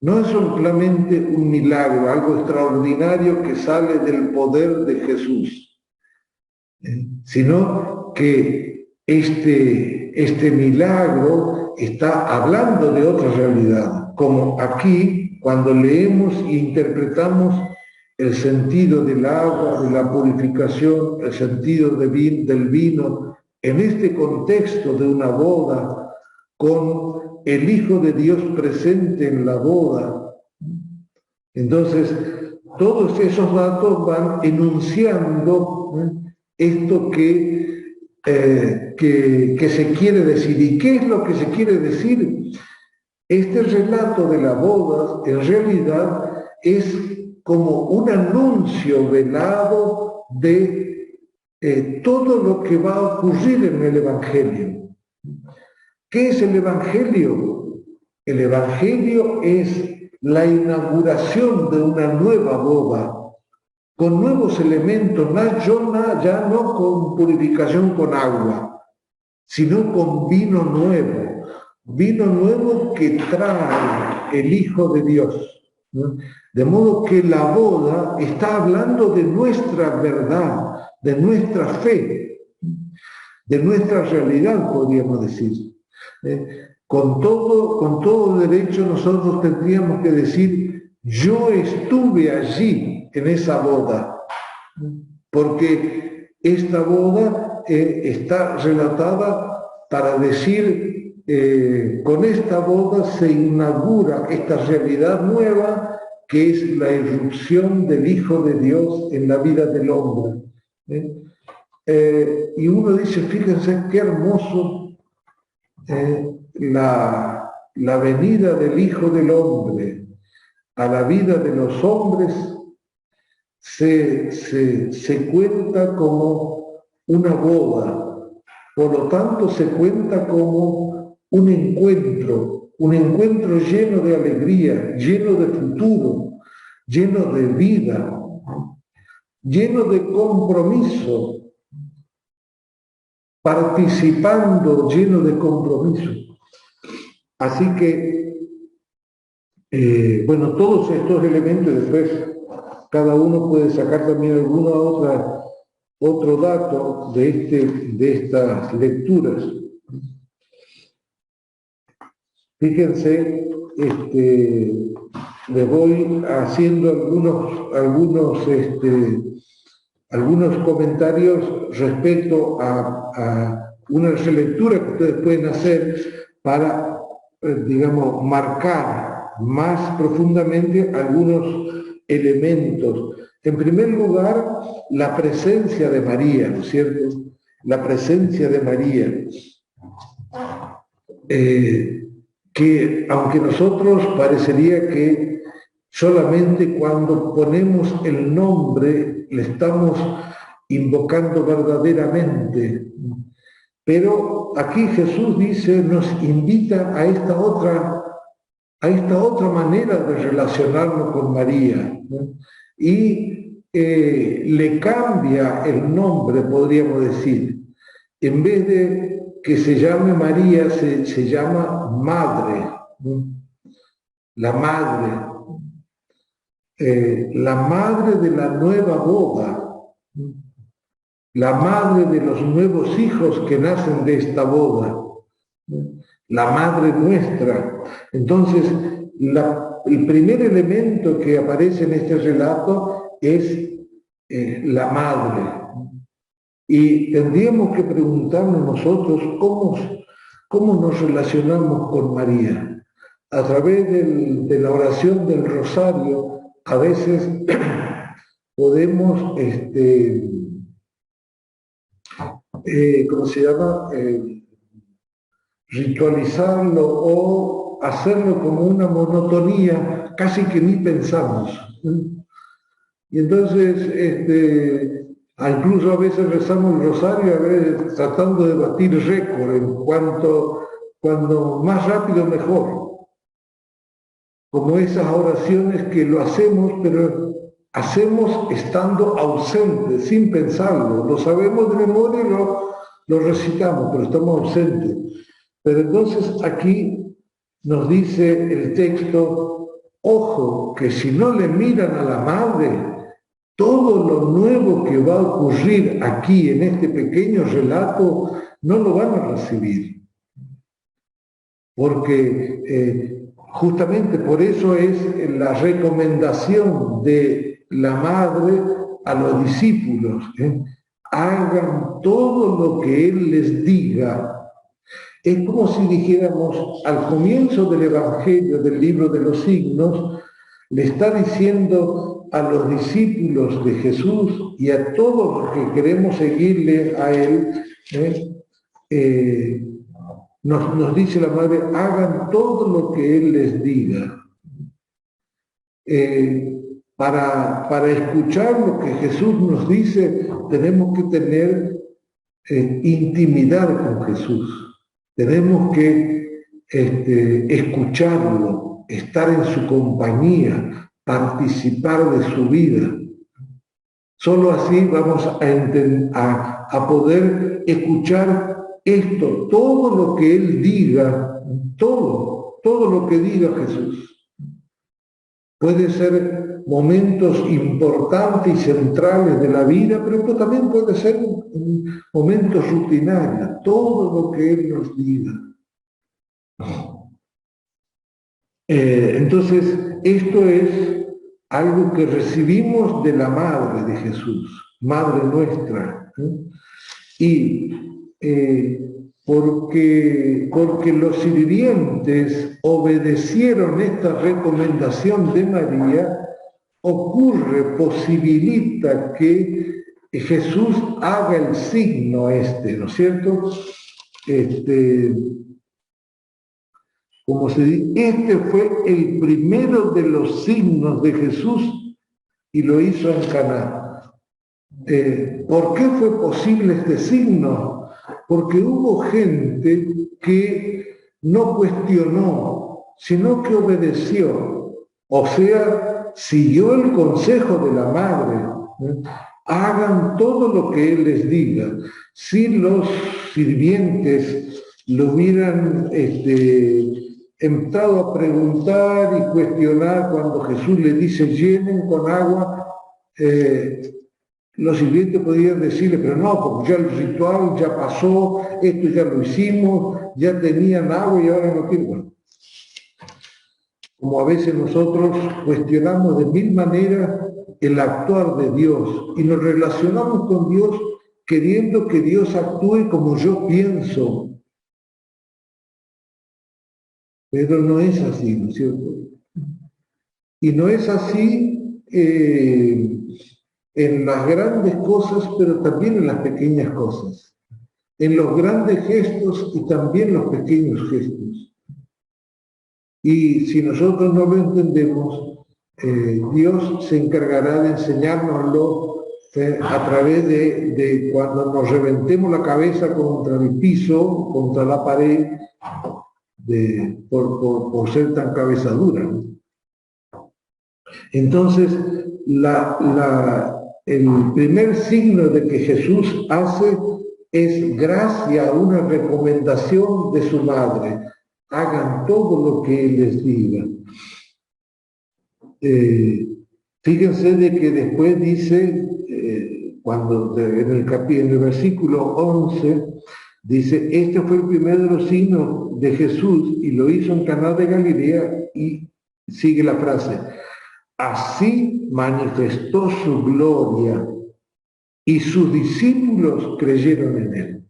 No es solamente un milagro, algo extraordinario que sale del poder de Jesús, sino que este milagro está hablando de otra realidad, como aquí cuando leemos e interpretamos el sentido del agua, de la purificación, el sentido del vino, en este contexto de una boda, con el Hijo de Dios presente en la boda. Entonces, todos esos datos van enunciando esto que se quiere decir. ¿Y qué es lo que se quiere decir? Este relato de la boda, en realidad, es como un anuncio velado de todo lo que va a ocurrir en el Evangelio. ¿Qué es el Evangelio? El Evangelio es la inauguración de una nueva boda, con nuevos elementos, ya no con purificación con agua, sino con vino nuevo que trae el Hijo de Dios. ¿No? De modo que la boda está hablando de nuestra verdad, de nuestra fe, de nuestra realidad, podríamos decir. Con todo derecho nosotros tendríamos que decir, yo estuve allí en esa boda, porque esta boda está relatada para decir, con esta boda se inaugura esta realidad nueva que es la irrupción del Hijo de Dios en la vida del hombre. Y uno dice, fíjense qué hermoso la venida del Hijo del Hombre a la vida de los hombres se cuenta como una boda, por lo tanto se cuenta como un encuentro lleno de alegría, lleno de futuro, lleno de vida, lleno de compromiso, participando, lleno de compromiso. Así que Bueno, todos estos elementos, después cada uno puede sacar también otro dato de estas lecturas. Fíjense, les voy haciendo algunos comentarios respecto a una relectura que ustedes pueden hacer para, digamos, marcar más profundamente algunos elementos. En primer lugar, la presencia de María, ¿no es cierto? La presencia de María. Que aunque nosotros parecería que solamente cuando ponemos el nombre le estamos invocando verdaderamente, pero aquí Jesús dice, nos invita a esta otra manera de relacionarnos con María, ¿no? Y le cambia el nombre, podríamos decir. En vez de que se llame María, se llama Madre, ¿no? La Madre. La Madre de la nueva boda, ¿no? La Madre de los nuevos hijos que nacen de esta boda, ¿no? La Madre nuestra. Entonces, el primer elemento que aparece en este relato es la Madre. Y tendríamos que preguntarnos nosotros cómo nos relacionamos con María. A través de la oración del rosario, a veces podemos, ¿cómo se llama? Ritualizarlo o hacerlo como una monotonía, casi que ni pensamos. Y entonces, incluso a veces rezamos el rosario, a veces tratando de batir récord en cuando más rápido mejor. Como esas oraciones que lo hacemos, pero hacemos estando ausentes, sin pensarlo. Lo sabemos de memoria y lo recitamos, pero estamos ausentes. Pero entonces aquí nos dice el texto, ojo, que si no le miran a la Madre, todo lo nuevo que va a ocurrir aquí en este pequeño relato no lo van a recibir. Porque justamente por eso es la recomendación de la Madre a los discípulos. Hagan todo lo que Él les diga. Es como si dijéramos, al comienzo del Evangelio, del libro de los signos, le está diciendo a los discípulos de Jesús y a todos los que queremos seguirle a Él, nos dice la Madre, hagan todo lo que Él les diga. Para escuchar lo que Jesús nos dice, tenemos que tener intimidad con Jesús. Tenemos que escucharlo, estar en su compañía, participar de su vida. Solo así vamos a poder escuchar esto, todo lo que Él diga, todo lo que diga Jesús. Puede ser momentos importantes y centrales de la vida, pero también puede ser momentos rutinarios, todo lo que Él nos diga. Entonces, esto es algo que recibimos de la Madre de Jesús, Madre nuestra. Y porque los sirvientes obedecieron esta recomendación de María, posibilita que Jesús haga el signo ¿no es cierto? Como se dice, este fue el primero de los signos de Jesús y lo hizo en Caná. ¿Por qué fue posible este signo? Porque hubo gente que no cuestionó, sino que obedeció. O sea, siguió el consejo de la Madre. Hagan todo lo que Él les diga. Si los sirvientes lo hubieran entrado a preguntar y cuestionar cuando Jesús le dice llenen con agua, los sirvientes podían decirle, pero no, porque ya el ritual ya pasó, esto ya lo hicimos, ya tenían agua y ahora no quieren. Bueno, como a veces nosotros cuestionamos de mil maneras el actuar de Dios y nos relacionamos con Dios queriendo que Dios actúe como yo pienso. Pero no es así, ¿no es cierto? Y no es así en las grandes cosas, pero también en las pequeñas cosas. En los grandes gestos y también los pequeños gestos. Y si nosotros no lo entendemos, Dios se encargará de enseñárnoslo a través de cuando nos reventemos la cabeza contra el piso, contra la pared, por ser tan cabeza dura, ¿no? Entonces, el primer signo de que Jesús hace es gracias a una recomendación de su madre. Hagan todo lo que Él les diga. Fíjense de que después dice, en el versículo 11, dice, este fue el primero de los signos de Jesús y lo hizo en Caná de Galilea, y sigue la frase, así manifestó su gloria y sus discípulos creyeron en él.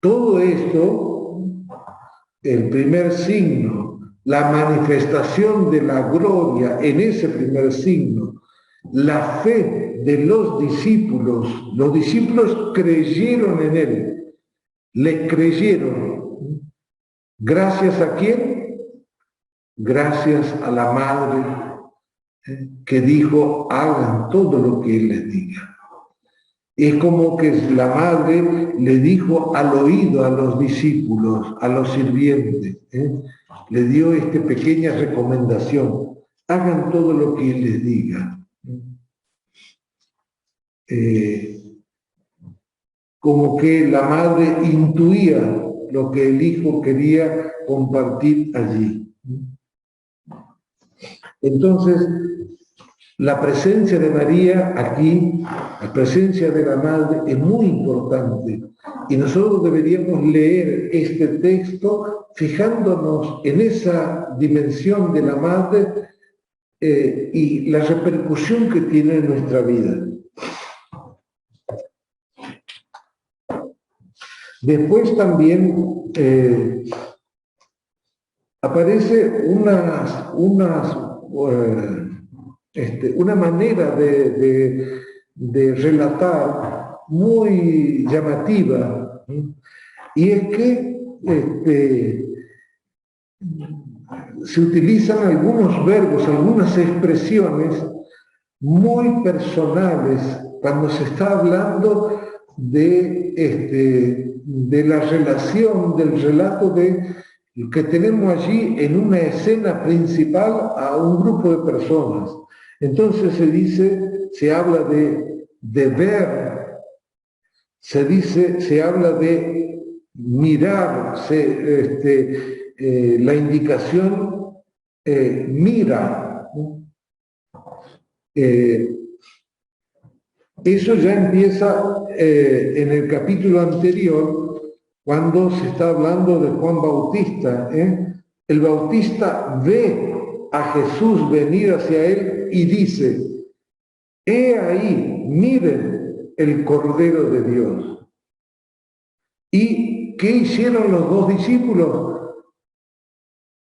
Todo esto, el primer signo, la manifestación de la gloria en ese primer signo, la fe de los discípulos creyeron en él, le creyeron. ¿Gracias a quién? Gracias a la madre que dijo, hagan todo lo que Él les diga. Es como que la madre le dijo al oído a los discípulos, a los sirvientes, le dio esta pequeña recomendación, hagan todo lo que Él les diga. Como que la madre intuía lo que el hijo quería compartir allí. Entonces, la presencia de María aquí, la presencia de la Madre es muy importante y nosotros deberíamos leer este texto fijándonos en esa dimensión de la Madre y la repercusión que tiene en nuestra vida. Después también aparece una manera de relatar muy llamativa, y es que se utilizan algunos verbos, algunas expresiones muy personales cuando se está hablando de la relación, del relato que tenemos allí en una escena principal a un grupo de personas. Entonces se habla de ver, se habla de mirar, la indicación mira. Eso ya empieza en el capítulo anterior, cuando se está hablando de Juan Bautista. El Bautista ve a Jesús venir hacia él y dice, he ahí, miren el Cordero de Dios. ¿Y qué hicieron los dos discípulos?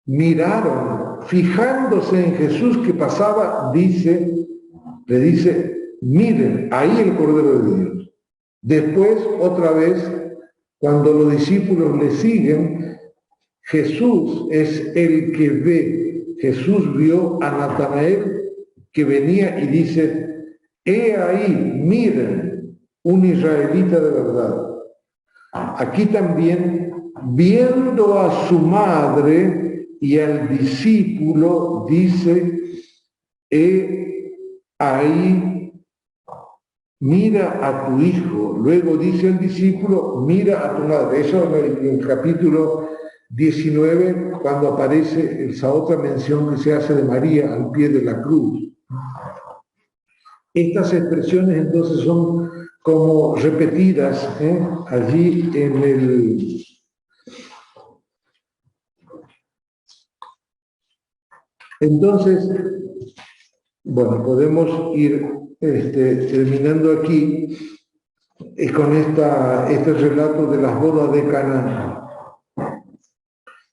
Miraron, fijándose en Jesús que pasaba, le dice, miren, ahí el Cordero de Dios. Después, otra vez, cuando los discípulos le siguen, Jesús es el que ve. Jesús vio a Natanael que venía y dice, he ahí, miren, un israelita de verdad. Aquí también, viendo a su madre y al discípulo, dice, he ahí, mira a tu hijo. Luego dice el discípulo, mira a tu madre. Eso en el capítulo 19, cuando aparece esa otra mención que se hace de María al pie de la cruz. Estas expresiones entonces son como repetidas allí en el... Entonces, bueno, podemos ir terminando aquí con este relato de las bodas de Caná.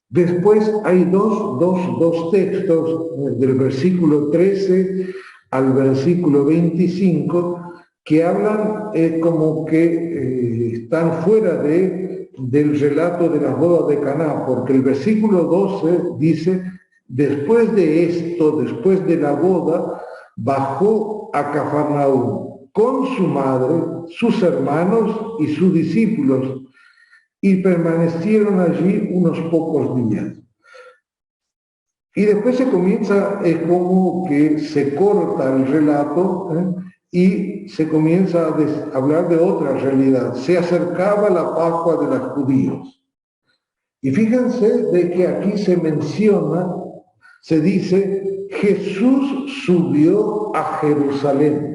Después hay dos textos, del versículo 13 al versículo 25, que hablan como que están fuera del relato de las bodas de Caná, porque el versículo 12 dice: después de esto, después de la boda, bajó a Cafarnaúm con su madre, sus hermanos y sus discípulos, y permanecieron allí unos pocos días. Y después se comienza, es como que se corta el relato y se comienza a hablar de otra realidad. Se acercaba la Pascua de los judíos. Y fíjense de que aquí se menciona, se dice, Jesús subió a Jerusalén.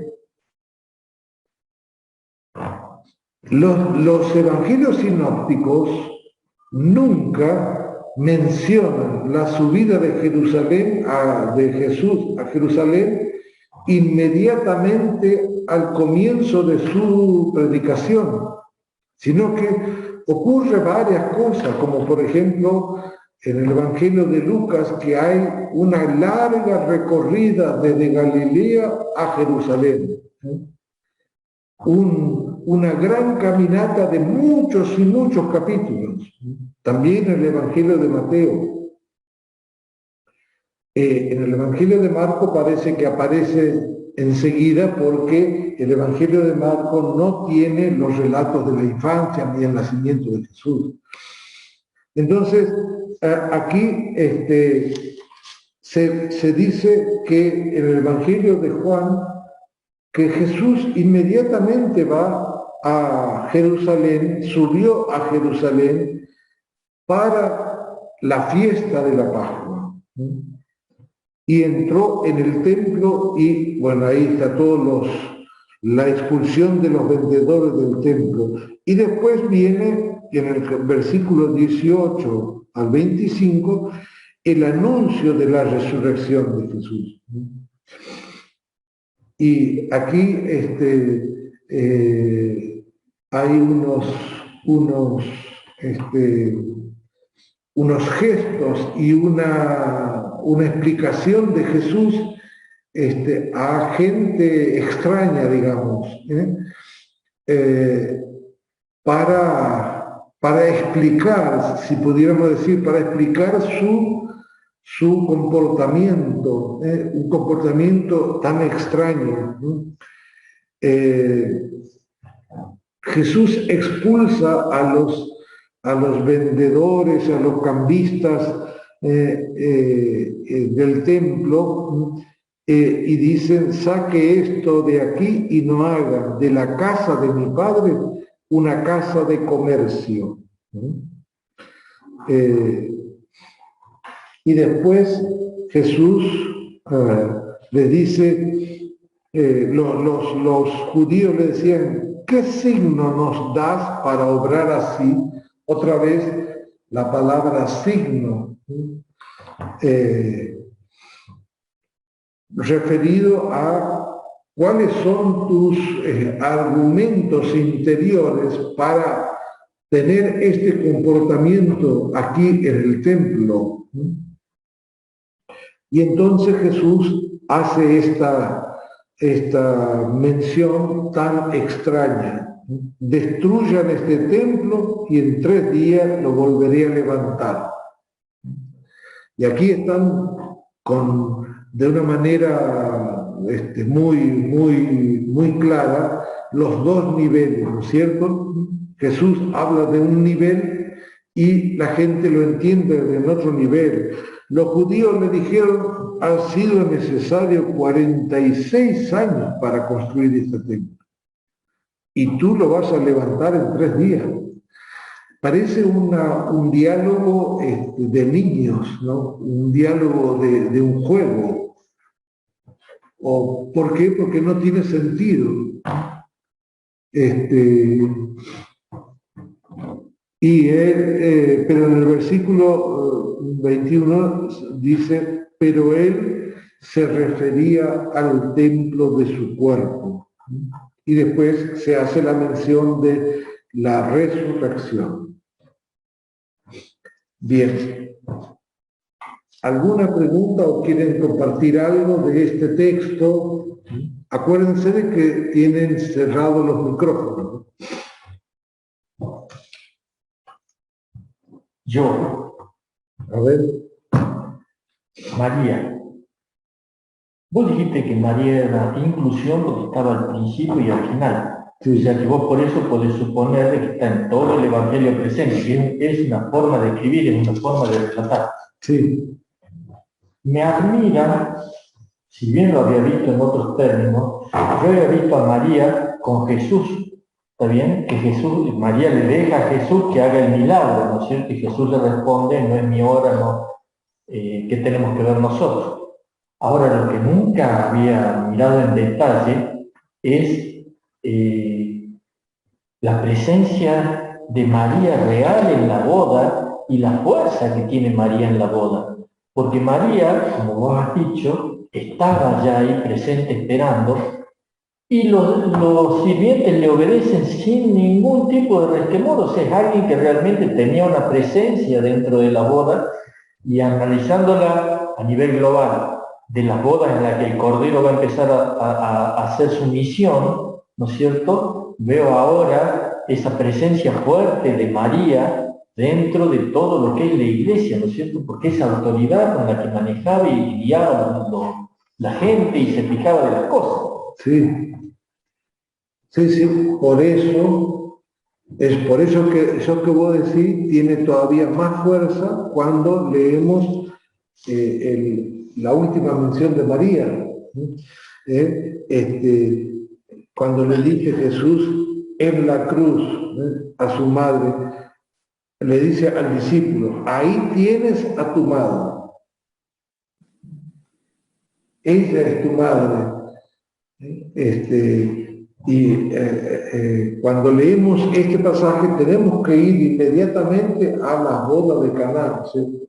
Los evangelios sinópticos nunca mencionan la subida de Jerusalén, de Jesús a Jerusalén, inmediatamente al comienzo de su predicación, sino que ocurre varias cosas, como por ejemplo en el Evangelio de Lucas, que hay una larga recorrida desde Galilea a Jerusalén. Una gran caminata de muchos y muchos capítulos. También el Evangelio de Mateo. En el Evangelio de Marco parece que aparece enseguida, porque el Evangelio de Marco no tiene los relatos de la infancia ni el nacimiento de Jesús. Entonces, aquí se dice que en el Evangelio de Juan, que Jesús inmediatamente va a Jerusalén, subió a Jerusalén para la fiesta de la Pascua. Y entró en el templo y, bueno, ahí está la expulsión de los vendedores del templo. Y después viene, en el versículo 18 al 25, el anuncio de la resurrección de Jesús. Y aquí hay unos gestos y una explicación de Jesús a gente extraña, digamos, para explicar, si pudiéramos decir, para explicar su comportamiento, un comportamiento tan extraño. Jesús expulsa a los vendedores, a los cambistas del templo y dicen: saque esto de aquí y no haga de la casa de mi padre una casa de comercio. Y después Jesús le dice, los judíos le decían: ¿qué signo nos das para obrar así? Otra vez la palabra signo, referido a cuáles son tus argumentos interiores para tener este comportamiento aquí en el templo. Y entonces Jesús hace esta mención tan extraña: destruyan este templo y en 3 días lo volveré a levantar. Y aquí están de una manera muy clara los dos niveles, ¿no es cierto? Jesús habla de un nivel y la gente lo entiende de otro nivel. Los judíos le dijeron: ha sido necesario 46 años para construir este templo, y tú lo vas a levantar en 3 días. parece un diálogo de niños, ¿no? Un diálogo de un juego. ¿Por qué? Porque no tiene sentido. Pero en el versículo 21 dice, pero él se refería al templo de su cuerpo. Y después se hace la mención de la resurrección. Bien. ¿Alguna pregunta o quieren compartir algo de este texto? Acuérdense de que tienen cerrados los micrófonos. Yo, A ver. María. Vos dijiste que María era inclusión porque estaba al principio y al final. Sí. O sea que vos por eso podés suponer de que está en todo el Evangelio presente, que es una forma de escribir, es una forma de relatar. Sí. Me admira, si bien lo había visto en otros términos, yo había visto a María con Jesús. ¿Está bien? Que María le deja a Jesús que haga el milagro, ¿no es cierto? Y Jesús le responde, no es mi hora, no, ¿qué tenemos que ver nosotros? Ahora, lo que nunca había mirado en detalle es la presencia de María real en la boda y la fuerza que tiene María en la boda. Porque María, como vos has dicho, estaba ya ahí presente esperando y los sirvientes le obedecen sin ningún tipo de resquemor. O sea, es alguien que realmente tenía una presencia dentro de la boda, y analizándola a nivel global de las bodas en las que el Cordero va a empezar a hacer su misión, ¿no es cierto? Veo ahora esa presencia fuerte de María dentro de todo lo que es la iglesia, ¿no es cierto? Porque esa autoridad con la que manejaba y guiaba la gente y se fijaba de las cosas. Sí. Sí, por eso, es por eso que eso que vos decís tiene todavía más fuerza cuando leemos la última mención de María. Cuando le dice Jesús en la cruz a su madre, le dice al discípulo, ahí tienes a tu madre. Ella es tu madre. Cuando leemos este pasaje tenemos que ir inmediatamente a la boda de Caná, ¿sí?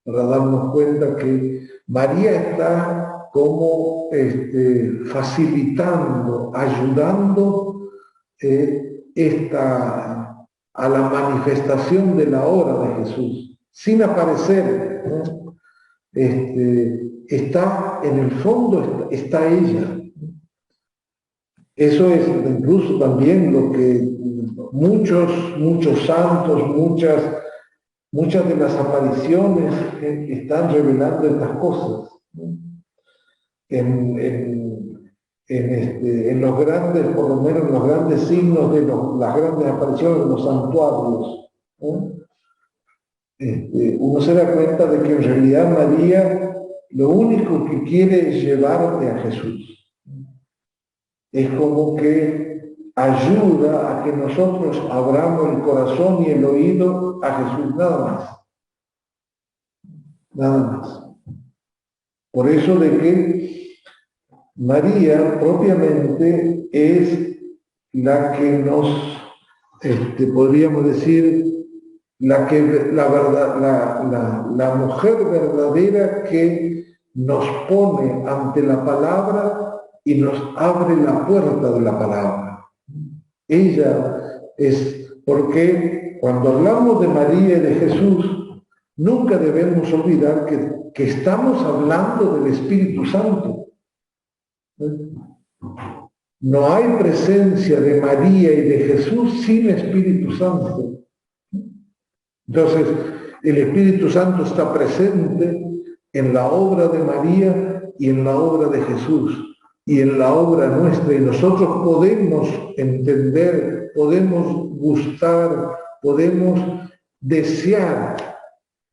Para darnos cuenta que María está como facilitando, ayudando a la manifestación de la obra de Jesús, sin aparecer, ¿no? Está en el fondo, está ella. Eso es incluso también lo que muchos santos, muchas de las apariciones están revelando estas cosas. En los grandes, por lo menos en los grandes signos de las grandes apariciones de los santuarios, uno se da cuenta de que en realidad María lo único que quiere es llevarte a Jesús. Es como que ayuda a que nosotros abramos el corazón y el oído a Jesús, nada más. Nada más. Por eso de que María propiamente es la que nos, podríamos decir, la mujer verdadera que nos pone ante la palabra y nos abre la puerta de la palabra. Ella es, porque cuando hablamos de María y de Jesús, nunca debemos olvidar que estamos hablando del Espíritu Santo. No hay presencia de María y de Jesús sin Espíritu Santo. Entonces, el Espíritu Santo está presente en la obra de María y en la obra de Jesús y en la obra nuestra, y nosotros podemos entender, podemos gustar, podemos desear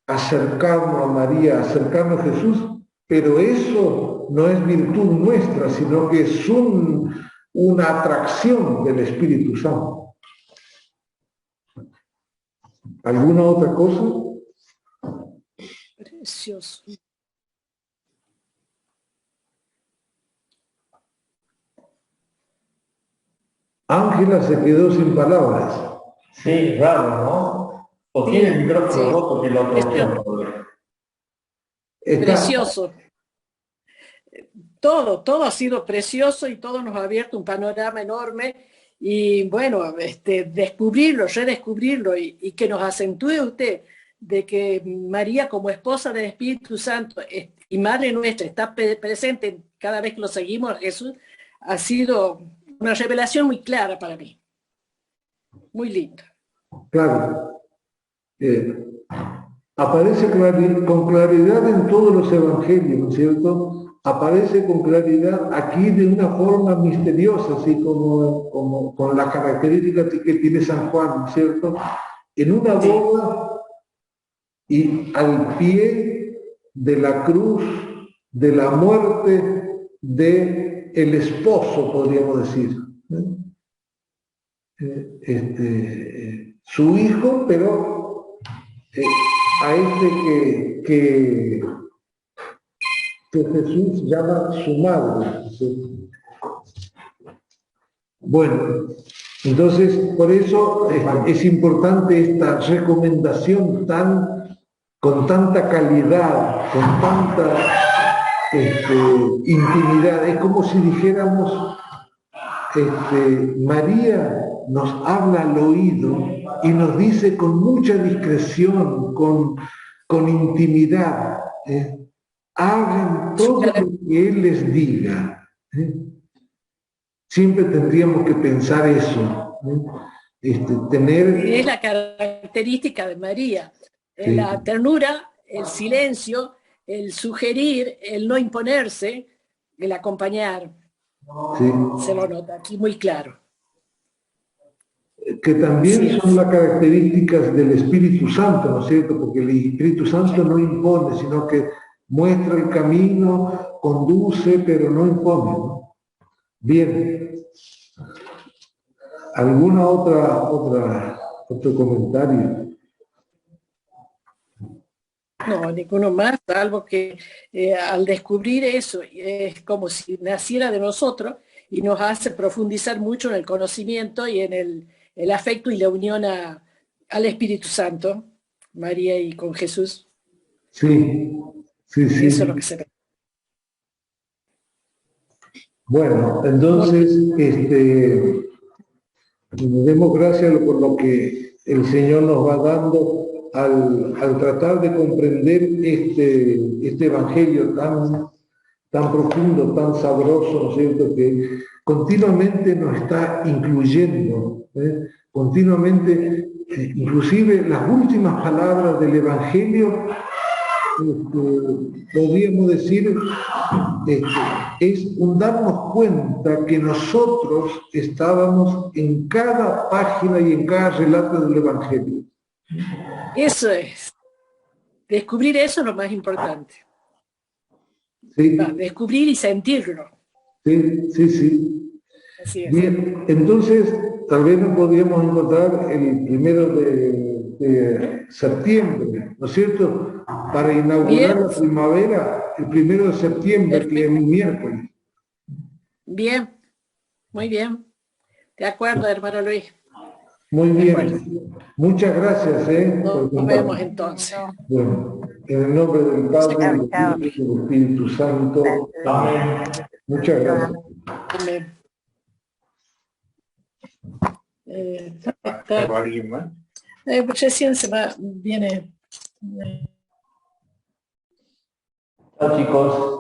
acercarnos a María, acercarnos a Jesús, pero eso no es virtud nuestra, sino que es una atracción del Espíritu Santo. ¿Alguna otra cosa? Precioso. Ángela se quedó sin palabras. Sí, raro, ¿no? O tiene el micrófono Sí. roto que lo Precioso. otro. Precioso. Todo ha sido precioso y todo nos ha abierto un panorama enorme. Y bueno, descubrirlo, redescubrirlo y que nos acentúe usted de que María como esposa del Espíritu Santo y Madre nuestra está presente cada vez que lo seguimos a Jesús, ha sido una revelación muy clara para mí. Muy linda. Claro. Aparece con claridad en todos los evangelios, ¿no es cierto? Aparece con claridad aquí de una forma misteriosa, así como con la característica que tiene San Juan, ¿no es cierto? En una boda y al pie de la cruz, de la muerte del esposo, podríamos decir. Su hijo, pero a que Jesús llama su madre. ¿Sí? Bueno, entonces por eso es importante esta recomendación con tanta calidad, con tanta intimidad. Es como si dijéramos, María nos habla al oído y nos dice con mucha discreción, con intimidad, hagan todo lo que Él les diga. Siempre tendríamos que pensar eso, tener... Es la característica de María, Sí. La ternura, el silencio, el sugerir, el no imponerse, el acompañar. Sí. Se lo nota aquí muy claro. Que también Sí. son las características del Espíritu Santo, ¿no es cierto? Porque el Espíritu Santo no impone, sino que muestra el camino, conduce, pero no impone, ¿no? Bien. ¿Alguna otro comentario? No, ninguno más, salvo que al descubrir eso es como si naciera de nosotros y nos hace profundizar mucho en el conocimiento y en el afecto y la unión al Espíritu Santo, María y con Jesús. Sí, sí, sí. Eso es lo que se ve. Bueno, entonces, demos gracias por lo que el Señor nos va dando al tratar de comprender este Evangelio tan profundo, tan sabroso, ¿no es cierto?, que continuamente nos está incluyendo, continuamente, inclusive las últimas palabras del Evangelio, podríamos decir, es un darnos cuenta que nosotros estábamos en cada página y en cada relato del Evangelio. Eso es. Descubrir eso es lo más importante. Sí. Descubrir y sentirlo. Sí, sí, sí. Así es. Bien, entonces tal vez nos podríamos encontrar el 1 de septiembre, ¿no es cierto? Para inaugurar Bien. la primavera, el 1 de septiembre, Perfecto. que es un miércoles. Bien, muy bien. De acuerdo, hermano Luis. Muy De bien. acuerdo. Muchas gracias. Nos vemos entonces. Bueno, en el nombre del Padre, del Hijo y del Espíritu Santo. Amén. Muchas gracias. Amén. ¿Alguien más? Recién viene. Chao, chicos.